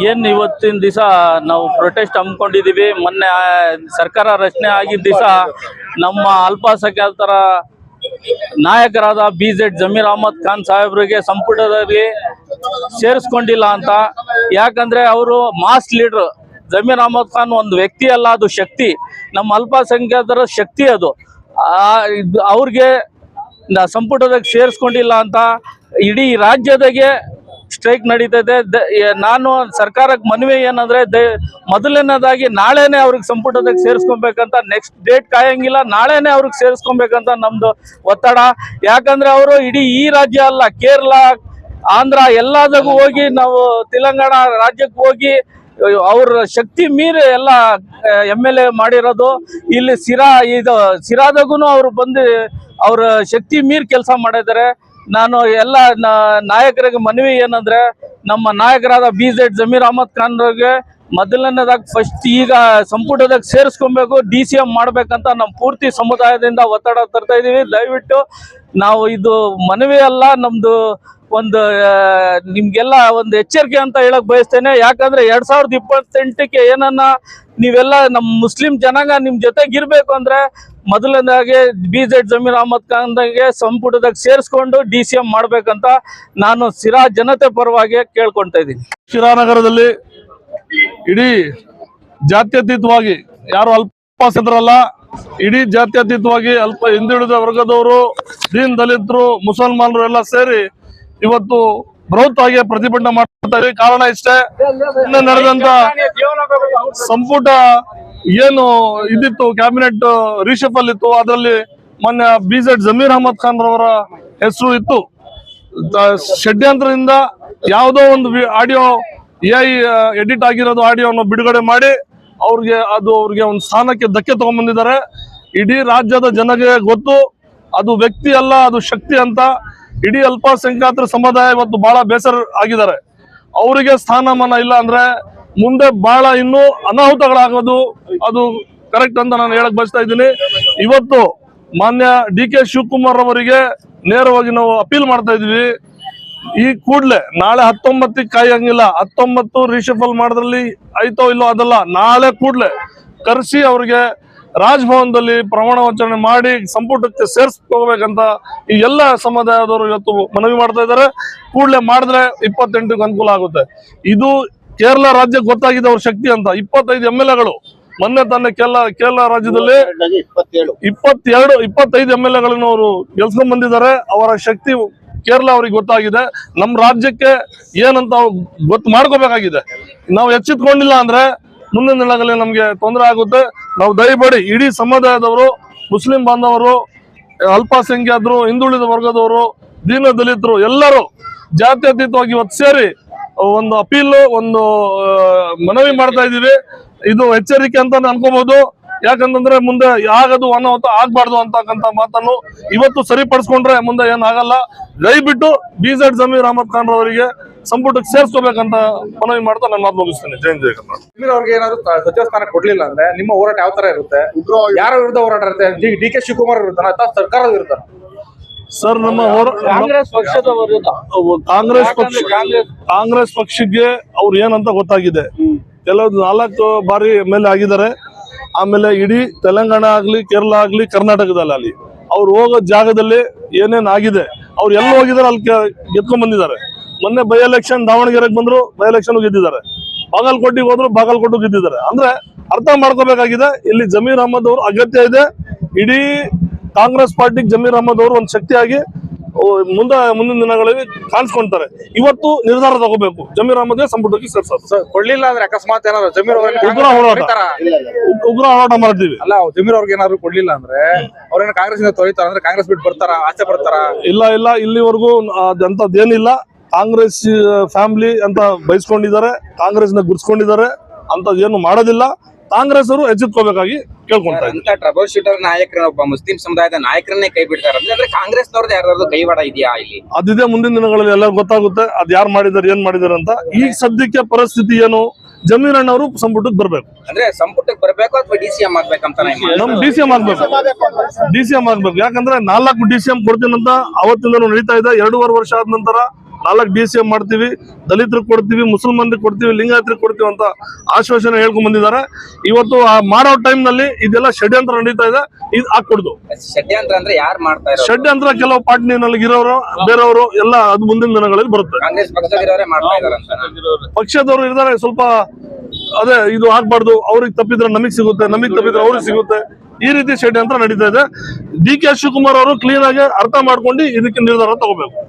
ಏನ್ ಇವತ್ತಿನ ದಿವಸ ನಾವು ಪ್ರೊಟೆಸ್ಟ್ ಹಮ್ಮಿಕೊಂಡಿದೀವಿ. ಮೊನ್ನೆ ಸರ್ಕಾರ ರಚನೆ ಆಗಿದ್ದ ದಿವಸ ನಮ್ಮ ಅಲ್ಪಸಂಖ್ಯಾತರ ನಾಯಕರಾದ BZ ಜಮೀರ್ ಅಹಮದ್ ಖಾನ್ ಸಾಹೇಬ್ರಿಗೆ ಸಂಪುಟದಲ್ಲಿ ಸೇರಿಸ್ಕೊಂಡಿಲ್ಲ ಅಂತ. ಯಾಕಂದ್ರೆ ಅವರು ಮಾಸ್ ಲೀಡರ್. ಜಮೀರ್ ಅಹಮದ್ ಖಾನ್ ಒಂದು ವ್ಯಕ್ತಿ ಅಲ್ಲ, ಅದು ಶಕ್ತಿ, ನಮ್ಮ ಅಲ್ಪಸಂಖ್ಯಾತರ ಶಕ್ತಿ. ಅದು ಅವ್ರಿಗೆ ಸಂಪುಟದಾಗ ಸೇರಿಸ್ಕೊಂಡಿಲ್ಲ ಅಂತ ಇಡೀ ರಾಜ್ಯದಾಗೆ ಸ್ಟ್ರೈಕ್ ನಡೀತದೆ. ನಾನು ಸರ್ಕಾರಕ್ಕೆ ಮನವಿ ಏನಂದ್ರೆ ಮೊದಲನೇದಾಗಿ ನಾಳೆನೆ ಅವ್ರಿಗೆ ಸಂಪುಟದಾಗ ಸೇರಿಸ್ಕೊಬೇಕಂತ, ನೆಕ್ಸ್ಟ್ ಡೇಟ್ ಕಾಯಂಗಿಲ್ಲ, ನಾಳೆನೆ ಅವ್ರಿಗೆ ಸೇರಿಸ್ಕೊಬೇಕಂತ ನಮ್ದು ಒತ್ತಡ. ಯಾಕಂದ್ರೆ ಅವರು ಇಡೀ ಈ ರಾಜ್ಯ ಅಲ್ಲ, ಕೇರಳ, ಆಂಧ್ರ ಎಲ್ಲದಾಗೂ ಹೋಗಿ, ನಾವು ತೆಲಂಗಾಣ ರಾಜ್ಯಕ್ಕೆ ಹೋಗಿ ಅವ್ರ ಶಕ್ತಿ ಮೀರಿ ಎಲ್ಲ MLA ಮಾಡಿರೋದು. ಇಲ್ಲಿ ಸಿರಾದಾಗೂ ಅವ್ರು ಬಂದು ಅವ್ರ ಶಕ್ತಿ ಮೀರಿ ಕೆಲಸ ಮಾಡಿದ್ದಾರೆ. ನಾನು ಎಲ್ಲ ನಾಯಕರಿಗೆ ಮನವಿ ಏನಂದ್ರೆ, ನಮ್ಮ ನಾಯಕರಾದ BZ ಜಮೀರ್ ಅಹಮದ್ ಖಾನ್ ಅವ್ರಿಗೆ ಮೊದಲನೇದಾಗಿ ಫಸ್ಟ್ ಈಗ ಸಂಪುಟದಾಗ ಸೇರಿಸ್ಕೊಬೇಕು, DCM ಮಾಡ್ಬೇಕಂತ ನಮ್ಮ ಪೂರ್ತಿ ಸಮುದಾಯದಿಂದ ಒತ್ತಡ ತರ್ತಾ ಇದೀವಿ. ದಯವಿಟ್ಟು ನಾವು ಇದು ಮನವಿ ಅಲ್ಲ, ನಮ್ದು ಒಂದು ನಿಮ್ಗೆಲ್ಲ ಒಂದು ಎಚ್ಚರಿಕೆ ಅಂತ ಹೇಳಕ್ ಬಯಸ್ತೇನೆ. ಯಾಕಂದ್ರೆ 2028ಕ್ಕೆ ಏನನ್ನ ನೀವೆಲ್ಲ ನಮ್ಮ ಮುಸ್ಲಿಂ ಜನಾಂಗ ನಿಮ್ ಜೊತೆಗಿರ್ಬೇಕು ಅಂದ್ರೆ ಮೊದಲನೇದಾಗಿ BZ ಜಮೀರ್ ಅಹಮದ್ ಖಾನ್ಗೆ ಸಂಪುಟದಾಗ ಸೇರಿಸ್ಕೊಂಡು DCM ಮಾಡ್ಬೇಕಂತ ನಾನು ಸಿರಾ ಜನತೆ ಪರವಾಗಿ ಕೇಳ್ಕೊಳ್ತಾ ಇದ್ದೀನಿ. ಶಿರಾನಗರದಲ್ಲಿ ಇಡೀ ಜಾತ್ಯತೀತವಾಗಿ, ಯಾರು ಅಲ್ಪಸಂಖ್ಯಾತರಲ್ಲ, ಇಡೀ ಜಾತ್ಯತೀತವಾಗಿ ಹಿಂದುಳಿದ ವರ್ಗದವರು, ದೀನ್ ದಲಿತರು, ಮುಸಲ್ಮಾನರು ಎಲ್ಲ ಸೇರಿ ಇವತ್ತು ಬೃಹತ್ತಾಗಿ ಪ್ರತಿಭಟನೆ ಮಾಡ್ತಾ ಇದ್ದೀವಿ. ಕಾರಣ ಇಷ್ಟೇ, ನಡೆದಂತ ಸಂಪುಟ ಏನು ಇದಿತ್ತು, ಕ್ಯಾಬಿನೆಟ್ ರೀಶಫಲ್ ಇತ್ತು, ಅದರಲ್ಲಿ ಮೊನ್ನೆ BZ ಜಮೀರ್ ಅಹಮದ್ ಖಾನ್ ರವರ ಹೆಸರು ಇತ್ತು. ಷಡ್ಯಂತ್ರದಿಂದ ಯಾವುದೋ ಒಂದು ಆಡಿಯೋ AI ಎಡಿಟ್ ಆಗಿರೋದು ಆಡಿಯೋವನ್ನು ಬಿಡುಗಡೆ ಮಾಡಿ ಅವ್ರಿಗೆ ಒಂದು ಸ್ಥಾನಕ್ಕೆ ಧಕ್ಕೆ ತಗೊಂಡ್ಬಂದಿದ್ದಾರೆ. ಇಡೀ ರಾಜ್ಯದ ಜನಗೆ ಗೊತ್ತು, ಅದು ವ್ಯಕ್ತಿ ಅಲ್ಲ, ಅದು ಶಕ್ತಿ ಅಂತ. ಇಡೀ ಅಲ್ಪಸಂಖ್ಯಾತರ ಸಮುದಾಯ ಇವತ್ತು ಬಹಳ ಬೇಸರ ಆಗಿದ್ದಾರೆ. ಅವರಿಗೆ ಸ್ಥಾನಮಾನ ಇಲ್ಲ ಅಂದ್ರೆ ಮುಂದೆ ಬಹಳ ಇನ್ನೂ ಅನಾಹುತಗಳಾಗೋದು ಅದು ಕರೆಕ್ಟ್ ಅಂತ ನಾನು ಹೇಳಕ್ ಬಯಸ್ತಾ ಇದ್ದೀನಿ. ಇವತ್ತು ಮಾನ್ಯ DK ಶಿವಕುಮಾರ್ ಅವರಿಗೆ ನೇರವಾಗಿ ನಾವು ಅಪೀಲ್ ಮಾಡ್ತಾ ಇದೀವಿ, ಈ ಕೂಡ್ಲೆ ನಾಳೆ 19ಕ್ಕೆ ಕಾಯಂಗಿಲ್ಲ, 19 ರೀಶಫಲ್ ಮಾಡೋದ್ರಲ್ಲಿ ಆಯ್ತೋ ಇಲ್ಲೋ ಅದಲ್ಲ, ನಾಳೆ ಕೂಡ್ಲೆ ಕರೆಸಿ ಅವ್ರಿಗೆ ರಾಜಭವನದಲ್ಲಿ ಪ್ರಮಾಣ ವಚನ ಮಾಡಿ ಸಂಪುಟಕ್ಕೆ ಸೇರಿಸ್ಕೋಬೇಕಂತ ಈ ಎಲ್ಲ ಸಮುದಾಯದವರು ಇವತ್ತು ಮನವಿ ಮಾಡ್ತಾ ಇದ್ದಾರೆ. ಕೂಡಲೇ ಮಾಡಿದ್ರೆ 28ಕ್ಕೆ ಅನುಕೂಲ ಆಗುತ್ತೆ. ಇದು ಕೇರಳ ರಾಜ್ಯಕ್ಕೆ ಗೊತ್ತಾಗಿದೆ ಅವ್ರ ಶಕ್ತಿ ಅಂತ. 25 MLAಗಳು ಮೊನ್ನೆ ತಾನೇ ಕೇರಳ ರಾಜ್ಯದಲ್ಲಿ 25 MLAಗಳನ್ನು ಅವರು ಗೆಲ್ಸ್ಕೊಂಡ್ ಬಂದಿದ್ದಾರೆ. ಅವರ ಶಕ್ತಿ ಕೇರಳ ಅವ್ರಿಗೆ ಗೊತ್ತಾಗಿದೆ. ನಮ್ಮ ರಾಜ್ಯಕ್ಕೆ ಏನಂತ ಗೊತ್ತು ಮಾಡ್ಕೋಬೇಕಾಗಿದೆ. ನಾವು ಎಚ್ಚೆತ್ಕೊಂಡಿಲ್ಲ ಅಂದ್ರೆ ಮುಂದಿನ ದಿನಗಳಲ್ಲಿ ನಮ್ಗೆ ತೊಂದರೆ ಆಗುತ್ತೆ. ನಾವು ದಯಮಾಡಿ ಇಡೀ ಸಮುದಾಯದವರು, ಮುಸ್ಲಿಂ ಬಾಂಧವರು, ಅಲ್ಪಸಂಖ್ಯಾತರು, ಹಿಂದುಳಿದ ವರ್ಗದವರು, ದೀನ ದಲಿತರು ಎಲ್ಲರೂ ಜಾತ್ಯತೀತವಾಗಿ ಇವತ್ತು ಸೇರಿ ಒಂದು ಅಪೀಲ್, ಒಂದು ಮನವಿ ಮಾಡ್ತಾ ಇದೀವಿ. ಇದು ಎಚ್ಚರಿಕೆ ಅಂತ ಅನ್ಕೋಬಹುದು. ಯಾಕಂತಂದ್ರೆ ಮುಂದೆ ಆಗದು ಅನಾಹುತ ಆಗ್ಬಾರ್ದು ಅಂತಕ್ಕಂಥ ಮಾತನ್ನು ಇವತ್ತು ಸರಿಪಡಿಸ್ಕೊಂಡ್ರೆ ಮುಂದೆ ಏನಾಗಲ್ಲ. ದಯವಿಟ್ಟು BZ ಜಮೀರ್ ಅಹಮದ್ ಖಾನ್ ಅವರಿಗೆ ಸಂಪುಟಕ್ಕೆ ಸೇರಿಸ್ಕೋಬೇಕಂತ ಮನವಿ ಮಾಡ್ತಾ ನಾನು ಮಾತು ಮುಗಿಸ್ತೇನೆ. ಜೈ ಕರ್ನಾಟಕ. ಅವ್ರಿಗೆ ಏನಾದ್ರು ಸಚಿವ ಸ್ಥಾನ ಕೊಡ್ಲಿಲ್ಲ ಅಂದ್ರೆ ನಿಮ್ಮ ಹೋರಾಟ ಯಾವ ತರ ಇರುತ್ತೆ? ಯಾರ ವಿರುದ್ಧ ಹೋರಾಟ ಇರುತ್ತೆ? DK ಶಿವಕುಮಾರ್ ವಿರುದ್ಧ ಅಥವಾ ಸರ್ಕಾರದ ವಿರುದ್ಧ? ಸರ್, ನಮ್ಮ ಕಾಂಗ್ರೆಸ್ ಪಕ್ಷದ ವಿರುದ್ಧ. ಕಾಂಗ್ರೆಸ್ ಪಕ್ಷಕ್ಕೆ ಅವ್ರು ಏನಂತ ಗೊತ್ತಾಗಿದೆ. ಕೆಲವು 4 ಬಾರಿ MLA ಆಗಿದ್ದಾರೆ. ಆಮೇಲೆ ಇಡೀ ತೆಲಂಗಾಣ ಆಗ್ಲಿ, ಕೇರಳ ಆಗ್ಲಿ, ಕರ್ನಾಟಕದಲ್ಲಿ ಅವ್ರು ಹೋಗೋ ಜಾಗದಲ್ಲಿ ಏನೇನ್ ಆಗಿದೆ, ಅವ್ರು ಎಲ್ಲ ಹೋಗಿದ್ದಾರೆ, ಅಲ್ಲಿ ಗೆದ್ಕೊಂಡ್ ಬಂದಿದ್ದಾರೆ. ಮೊನ್ನೆ ಬೈ ಎಲೆಕ್ಷನ್ ದಾವಣಗೆರೆಗೆ ಬಂದ್ರು, ಬೈ ಎಲೆಕ್ಷನ್ ಗೆದ್ದಿದ್ದಾರೆ. ಬಾಗಲಕೋಟೆಗೆ ಹೋದ್ರು ಬಾಗಲಕೋಟೆ ಗೆದ್ದಿದ್ದಾರೆ. ಅಂದ್ರೆ ಅರ್ಥ ಮಾಡ್ಕೋಬೇಕಾಗಿದೆ, ಇಲ್ಲಿ ಜಮೀರ್ ಅಹಮದ್ ಅವರು ಅಗತ್ಯ ಇದೆ. ಇಡೀ ಕಾಂಗ್ರೆಸ್ ಪಾರ್ಟಿಗೆ ಜಮೀರ್ ಅಹಮದ್ ಅವರು ಒಂದು ಶಕ್ತಿಯಾಗಿ ಮುಂದಿನ ದಿನಗಳಲ್ಲಿ ಕಾಣಿಸ್ಕೊಂತಾರೆ. ಇವತ್ತು ನಿರ್ಧಾರ ತಗೋಬೇಕು, ಜಮೀರ್ ಅಹಮದ್ಗೆ ಸಂಪುಟಕ್ಕೆ ಸೇರ್ಸೋದು. ಕೊಡ್ಲಿಲ್ಲ ಅಂದ್ರೆ ಅಕಸ್ಮಾತ್ ಏನಾದ್ರು ಜಮೀರ್ ಉಗ್ರ ಹೋರಾಟ ಮಾಡ್ತೀವಿ. ಅಲ್ಲ, ಜಮೀರ್ ಅವ್ರಿಗೆ ಏನಾದ್ರು ಕೊಡ್ಲಿಲ್ಲ ಅಂದ್ರೆ ಅವ್ರೇನ ಕಾಂಗ್ರೆಸ್ ಇಂದ ತೊಳಿತಾರ ಅಂದ್ರೆ ಕಾಂಗ್ರೆಸ್ ಬಿಟ್ಟು ಬರ್ತಾರ, ಆಚೆ ಬರ್ತಾರ? ಇಲ್ಲ, ಇಲ್ಲಿವರೆಗೂ ಅಂತದ್ದೇನಿಲ್ಲ. ಕಾಂಗ್ರೆಸ್ ಫ್ಯಾಮಿಲಿ ಅಂತ ಬಯಸ್ಕೊಂಡಿದ್ದಾರೆ, ಕಾಂಗ್ರೆಸ್ ನ ಗುರ್ಸ್ಕೊಂಡಿದ್ದಾರೆ, ಅಂತದೇನು ಮಾಡೋದಿಲ್ಲ. ಕಾಂಗ್ರೆಸ್ ಅವರು ಎಚ್ಚೆತ್ಕೋಬೇಕಾಗಿ ಕೇಳ್ಕೊಂತಾರೆ. ಅಂತ ಟ್ರಬಲ್ ಶೂಟರ್ ನಾಯಕರ ಒಬ್ಬ ಮುಸ್ಲಿಂ ಸಮುದಾಯದ ನಾಯಕರನ್ನೇ ಕೈ ಬಿಡ್ತಾರೆ ಅಂದ್ರೆ ಕಾಂಗ್ರೆಸ್ನವ್ರದ್ದು ಯಾರ್ದಾದ್ರು ಕೈವಾಡ ಇದೆಯಾ ಇಲ್ಲಿ? ಅದಿದೆ, ಮುಂದಿನ ದಿನಗಳಲ್ಲಿ ಎಲ್ಲ ಗೊತ್ತಾಗುತ್ತೆ ಅದ್ ಯಾರು ಮಾಡಿದಾರೆ, ಏನ್ ಮಾಡಿದಾರೆ ಅಂತ. ಈಗ ಸದ್ಯಕ್ಕೆ ಪರಿಸ್ಥಿತಿ ಏನು, ಜಮೀರ್ ಅಣ್ಣವರು ಸಂಪುಟಕ್ಕೆ ಬರ್ಬೇಕು. ಅಂದ್ರೆ ಸಂಪುಟಕ್ಕೆ ಬರ್ಬೇಕು ಅಥವಾ DCM ಆಗ್ಬೇಕಂತ? ನಮ್ DCM ಆಗ್ಬೇಕು. ಯಾಕಂದ್ರೆ 4 DCM ಕೊಡ್ತೀನಂತ ಅವತ್ತಿಂದ ನಡೀತಾ ಇದೆ. 2.5 ವರ್ಷ ಆದ ನಂತರ 4 DCM ಮಾಡ್ತೀವಿ, ದಲಿತರಿಗೆ ಕೊಡ್ತೀವಿ, ಮುಸಲ್ಮಾನರಿಗೆ ಕೊಡ್ತೀವಿ, ಲಿಂಗಾಯತರಿಗೆ ಕೊಡ್ತೀವಿ ಅಂತ ಆಶ್ವಾಸನೆ ಹೇಳ್ಕೊಂಡ್ ಬಂದಿದ್ದಾರೆ. ಇವತ್ತು ಆ ಮಾಡೋ ಟೈಮ್ ನಲ್ಲಿ ಇದೆಲ್ಲ ಷಡ್ಯಂತ್ರ ನಡೀತಾ ಇದೆ. ಇದು ಹಾಕೊಡ್ದು ಷಡ್ಯಂತ್ರ ಅಂದ್ರೆ ಯಾರು ಮಾಡ್ತಾ ಇರೋದು? ಷಡ್ಯಂತ್ರ ಕೆಲವು ಪಾರ್ಟಿನಲ್ಲಿ ಇರೋರು, ಬೇರೆಯವರು ಎಲ್ಲ ಅದು ಮುಂದಿನ ದಿನಗಳಲ್ಲಿ ಬರುತ್ತೆ. ಕಾಂಗ್ರೆಸ್ ಪಕ್ಷದವರೇ ಮಾಡ್ತಾ ಇದಾರೆ, ಪಕ್ಷದವರು ಇರ್ತಾರೆ. ಸ್ವಲ್ಪ ಅದೇ ಇದು ಆಗ್ಬಾರ್ದು, ಅವ್ರಿಗೆ ತಪ್ಪಿದ್ರೆ ನಮಗ್ ಸಿಗುತ್ತೆ, ನಮಗ್ ತಪ್ಪಿದ್ರೆ ಅವ್ರಿಗೆ ಸಿಗುತ್ತೆ, ಈ ರೀತಿ ಷಡ್ಯಂತ್ರ ನಡೀತಾ ಇದೆ. DK ಶಿವಕುಮಾರ್ ಅವರು ಕ್ಲೀನ್ ಆಗಿ ಅರ್ಥ ಮಾಡ್ಕೊಂಡು ಇದಕ್ಕೆ ನಿರ್ಧಾರ ತಗೋಬೇಕು.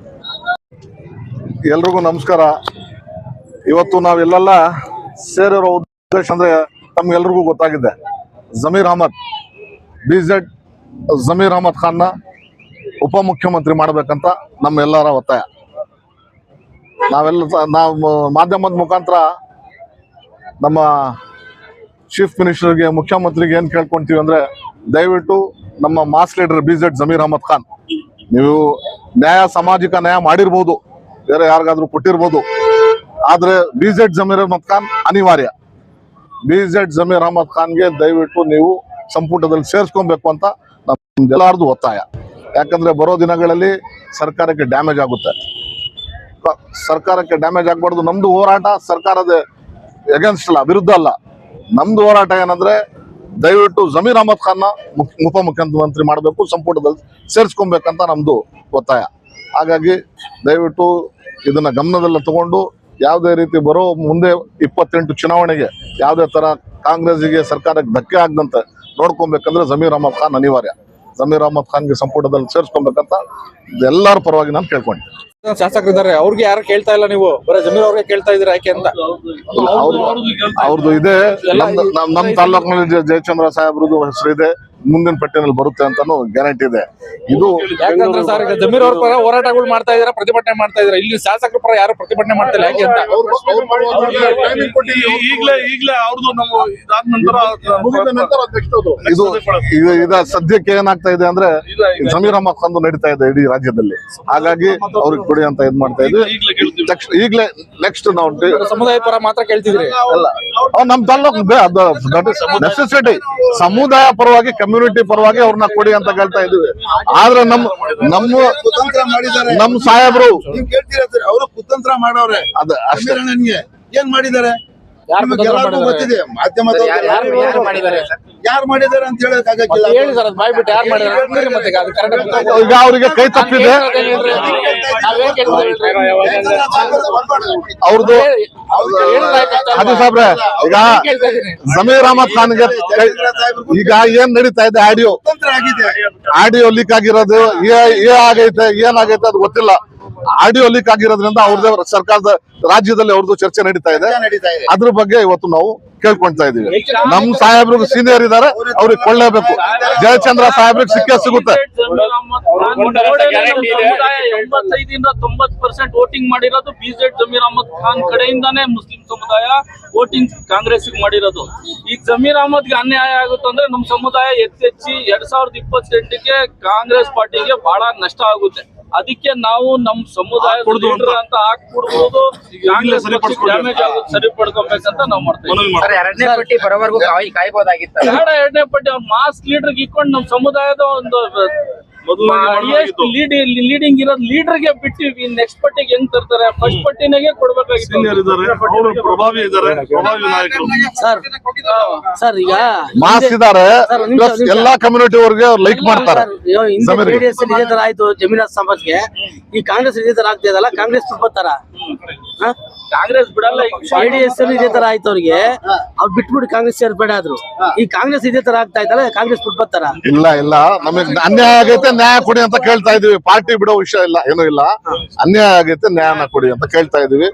ಎಲ್ರಿಗೂ ನಮಸ್ಕಾರ. ಇವತ್ತು ನಾವೆಲ್ಲ ಸೇರಿರೋ ಉದ್ದೇಶ ಅಂದ್ರೆ ತಮ್ಗೆಲ್ರಿಗೂ ಗೊತ್ತಾಗಿದೆ. ಜಮೀರ್ ಅಹಮದ್ ಜಮೀರ್ ಅಹಮದ್ ಖಾನ್ನ ಉಪಮುಖ್ಯಮಂತ್ರಿ ಮಾಡ್ಬೇಕಂತ ನಮ್ಮೆಲ್ಲರ ಒತ್ತಾಯ. ನಾವು ಮಾಧ್ಯಮದ ಮುಖಾಂತರ ನಮ್ಮ ಚೀಫ್ ಮಿನಿಸ್ಟರ್ಗೆ, ಮುಖ್ಯಮಂತ್ರಿಗೆ ಏನ್ ಕೇಳ್ಕೊಂತೀವಿ ಅಂದ್ರೆ, ದಯವಿಟ್ಟು ನಮ್ಮ ಮಾಸ್ ಲೀಡರ್ ಜಮೀರ್ ಅಹಮದ್ ಖಾನ್, ನೀವು ಸಾಮಾಜಿಕ ನ್ಯಾಯ ಮಾಡಿರ್ಬೋದು, ಬೇರೆ ಯಾರಿಗಾದ್ರೂ ಕೊಟ್ಟಿರ್ಬೋದು, ಆದ್ರೆ ಜಮೀರ್ ಅಹಮದ್ ಖಾನ್ ಅನಿವಾರ್ಯ. ಜಮೀರ್ ಅಹಮದ್ ಖಾನ್ಗೆ ದಯವಿಟ್ಟು ನೀವು ಸಂಪುಟದಲ್ಲಿ ಸೇರಿಸ್ಕೊಬೇಕು ಅಂತ ನಮ್ದೆಲ್ಲಾರ್ದು ಒತ್ತಾಯ. ಯಾಕಂದ್ರೆ ಬರೋ ದಿನಗಳಲ್ಲಿ ಸರ್ಕಾರಕ್ಕೆ ಡ್ಯಾಮೇಜ್ ಆಗುತ್ತೆ. ಸರ್ಕಾರಕ್ಕೆ ಡ್ಯಾಮೇಜ್ ಆಗ್ಬಾರ್ದು. ನಮ್ದು ಹೋರಾಟ ಸರ್ಕಾರದ ಎಗೇನ್ಸ್ಟ್ ಅಲ್ಲ, ವಿರುದ್ಧ ಅಲ್ಲ. ನಮ್ದು ಹೋರಾಟ ಏನಂದ್ರೆ, ದಯವಿಟ್ಟು ಜಮೀರ್ ಅಹಮದ್ ಖಾನ್ನ ಉಪಮುಖ್ಯಮಂತ್ರಿ ಮಾಡಬೇಕು, ಸಂಪುಟದಲ್ಲಿ ಸೇರಿಸ್ಕೊಬೇಕಂತ ನಮ್ದು ಒತ್ತಾಯ. ಹಾಗಾಗಿ ದಯವಿಟ್ಟು ಇದನ್ನ ಗಮನದಲ್ಲಿ ತಗೊಂಡು ಯಾವುದೇ ರೀತಿ ಬರೋ ಮುಂದೆ 28 ಚುನಾವಣೆಗೆ ಯಾವುದೇ ತರ ಕಾಂಗ್ರೆಸ್ಗೆ ಸರ್ಕಾರಕ್ಕೆ ಧಕ್ಕೆ ಆಗದಂತೆ ನೋಡ್ಕೊಬೇಕಂದ್ರೆ ಜಮೀರ್ ಅಹಮದ್ ಖಾನ್ ಅನಿವಾರ್ಯ. ಜಮೀರ್ ಅಹಮದ್ ಖಾನ್ಗೆ ಸಂಪುಟದಲ್ಲಿ ಸೇರಿಸ್ಕೊಬೇಕಂತ ಎಲ್ಲರ ಪರವಾಗಿ ನಾನು ಕೇಳ್ಕೊಂಡೆ. ಶಾಸಕರಿದ್ದಾರೆ, ಅವ್ರಿಗೆ ಯಾರು ಕೇಳ್ತಾ ಇಲ್ಲ, ನೀವು ಬರೀ ಜಮೀರ್ ಅವ್ರಿಗೆ ಕೇಳ್ತಾ ಇದೀರ, ಯಾಕೆ ಅಂತ? ಅವ್ರದ್ದು ಇದೆ. ನಮ್ ತಾಲ್ಲೂಕಿನಲ್ಲಿ ಜಯಚಂದ್ರ ಸಾಹೇಬ್ರದ್ದು ಹೆಸರು ಇದೆ, ಮುಂದಿನ ಪಟ್ಟಿನಲ್ಲಿ ಬರುತ್ತೆ ಅಂತಾನು ಗ್ಯಾರಂಟಿ ಇದೆ. ಇದು ಯಾಕಂದ್ರೆ ಸರ್, ಈಗ ಜಮೀರ್ ಅವ್ರ ಪರ ಹೋರಾಟಗಳು ಮಾಡ್ತಾ ಇದಾರೆ, ಪ್ರತಿಭಟನೆ ಮಾಡ್ತಾ ಇದಾರೆ. ಇಲ್ಲಿ ಶಾಸಕರ ಪರ ಯಾರು ಪ್ರತಿಭಟನೆ ಮಾಡ್ತಾ ಇಲ್ಲ, ಯಾಕೆ ಅಂತ? ಈಗಲೇ ಅವ್ರದ್ದು ನಮ್ಮ ಇದಾದ ನಂತರ ಇದು ಸದ್ಯಕ್ಕೆ ಏನಾಗ್ತಾ ಇದೆ ಅಂದ್ರೆ, ಜಮೀರ್ ಅಹಮದ್ ಖಾನ್ ನಡೀತಾ ಇದೆ ಇಡೀ ರಾಜ್ಯದಲ್ಲಿ. ಹಾಗಾಗಿ ಅವ್ರಿಗೆ ಕೊಡಿ ಅಂತ ಇದ್ ಮಾಡ್ತಾ ಇದ್ವಿ. ಈಗಲೇ ನೆಕ್ಸ್ಟ್ ನಾವು ಸಮುದಾಯ ಪರ ಮಾತ್ರ ಕೇಳ್ತಿದ್ರಿ. ನಮ್ ತಾಲ್ಲೂಕು ನೆಸೆಸಿಟಿ, ಸಮುದಾಯ ಪರವಾಗಿ, ಕಮ್ಯುನಿಟಿ ಪರವಾಗಿ ಅವ್ರನ್ನ ಕೊಡಿ ಅಂತ ಕೇಳ್ತಾ ಇದೀವಿ. ಆದ್ರೆ ನಮ್ಮ ಸಾಹೇಬ್ರು ಅವರು ಕುತಂತ್ರ ಮಾಡವ್ರೆ. ಅದ ಅಷ್ಟೇ. ಏನ್ ಮಾಡಿದ್ದಾರೆ ಗೊತ್ತಿದೆ. ಮಾಧ್ಯಮದವ್ರು ಯಾರು ಮಾಡಿದ್ದಾರೆ ಅಂತ ಹೇಳಕ್ಕಾಗಕ್ಕಿಲ್ಲ. ಈಗ ಅವರಿಗೆ ಕೈ ತಪ್ಪಿದೆ. ಅವ್ರದ್ದು ಅದೇ ಸಾಬ್ರೆ, ಈಗ ಜಮೀರ್ ಅಹಮದ್ ಖಾನ್ಗೆ ಈಗ ಏನ್ ನಡೀತಾ ಇದೆ, ಆಡಿಯೋ ಲೀಕ್ ಆಗಿರೋದು ಆಗೈತೆ, ಏನಾಗೈತೆ ಅದು ಗೊತ್ತಿಲ್ಲ. ಆಡಿಯೋ ಲೀಕ್ ಆಗಿರೋದ್ರಿಂದ ಅವ್ರದೇ ಸರ್ಕಾರದ ರಾಜ್ಯದಲ್ಲಿ ಅವ್ರದ್ದು ಚರ್ಚೆ ನಡೀತಾ ಇದೆ. ಅದ್ರ ಬಗ್ಗೆ ಇವತ್ತು ನಾವು ಕೇಳ್ಕೊಳ್ತಾ ಇದೀವಿ. ನಮ್ ಸಾಹೇಬ್ರಿಗೆ ಸೀನಿಯರ್ ಇದಾರೆ, ಅವ್ರಿಗೆ ಕೊಳ್ಳೇಬೇಕು. ಜಯಚಂದ್ರ ಸಾಹೇಬ್ರಿಗೆ ಸಿಗುತ್ತೆ. 85% ವೋಟಿಂಗ್ ಮಾಡಿರೋದು ಜಮೀರ್ ಅಹಮದ್ ಖಾನ್ ಕಡೆಯಿಂದಾನೇ ಮುಸ್ಲಿಂ ಸಮುದಾಯ ವೋಟಿಂಗ್ ಕಾಂಗ್ರೆಸ್ ಮಾಡಿರೋದು. ಈಗ ಜಮೀರ್ ಅಹಮದ್ಗೆ ಅನ್ಯಾಯ ಆಗುತ್ತೆ ಅಂದ್ರೆ ನಮ್ ಸಮುದಾಯ ಹೆಚ್ಚೆಚ್ಚಿ 2028ಗೆ ಕಾಂಗ್ರೆಸ್ ಪಾರ್ಟಿಗೆ ಬಹಳ ನಷ್ಟ ಆಗುತ್ತೆ. ಅದಕ್ಕೆ ನಾವು ನಮ್ ಸಮುದಾಯ ಅಂತ ಹಾಕ್ಬಿಡ್ಬೋದು, ಡ್ಯಾಮೇಜ್ ಆಗುತ್ತೆ, ಸರಿಪಡ್ಕೊಬೇಕಂತ ನಾವು ಮಾಡ್ತೀವಿ. ಎರಡನೇ ಪಟ್ಟಿ ಬರೋವರೆಗೂ ಕಾಯ್ಬೋದಾಗಿತ್ತು. ಎರಡನೇ ಪಟ್ಟಿ ಅವ್ರ ಮಾಸ್ ಲೀಡರ್ ಇಟ್ಕೊಂಡು ನಮ್ ಸಮುದಾಯದ ಒಂದು ಲೀಡಿಂಗ್ ಇರೋದು ಲೀಡರ್ಗೆ ಬಿಟ್ಟಿವಿ. ನೆಕ್ಸ್ಟ್ ಪಟ್ಟಿಗೆ ಹೆಂಗ್ ತರ್ತಾರೆ? ಫಸ್ಟ್ ಪಟ್ಟಿನಾಗೆ ಕೊಡ್ಬೇಕಾಗಿತ್ತು. ಪ್ರಭಾವಿ ಇದ್ದಾರೆ, ಪ್ರಭಾವಿ ನಾಯಕರು. ಸರ್ ಈಗ ಮಾಸ್ ಇದಾರೆ, ಎಲ್ಲಾ ಕಮ್ಯುನಿಟಿ ಅವ್ರಿಗೆ ಲೈಕ್ ಮಾಡ್ತಾರೆ. ಜೆಡಿಎಸ್ ಇದೇ ತರ ಆಯ್ತು ಜಮೀರ್ ಅಹಮದ್ಗೆ, ಈ ಕಾಂಗ್ರೆಸ್ ಇದೇ ತರ ಆಗ್ತಿದಲ್ಲ, ಕಾಂಗ್ರೆಸ್ ಬರ್ತಾರ? ಕಾಂಗ್ರೆಸ್ ಬಿಡಲ್ಲ ಈಗ. JDS ಅಲ್ಲಿ ಇದೇ ತರ ಆಯ್ತು ಅವ್ರಿಗೆ, ಅವ್ರು ಬಿಟ್ಬಿಟ್ಟು ಕಾಂಗ್ರೆಸ್ ಸೇರ್ಬೇಡ ಆದ್ರು. ಈ ಕಾಂಗ್ರೆಸ್ ಇದೇ ತರ ಆಗ್ತಾ ಇದ್ದಾರೆ, ಕಾಂಗ್ರೆಸ್ ಬಿಟ್ಬರ್ತಾರ? ಇಲ್ಲ ನಮಗೆ ಅನ್ಯಾಯ ಆಗೈತೆ ನ್ಯಾಯ ಕೊಡಿ ಅಂತ ಕೇಳ್ತಾ ಇದೀವಿ. ಪಾರ್ಟಿ ಬಿಡೋ ವಿಷಯ ಇಲ್ಲ, ಏನೂ ಇಲ್ಲ. ಅನ್ಯಾಯ ಆಗೈತೆ ನ್ಯಾಯನ ಕೊಡಿ ಅಂತ ಕೇಳ್ತಾ ಇದೀವಿ.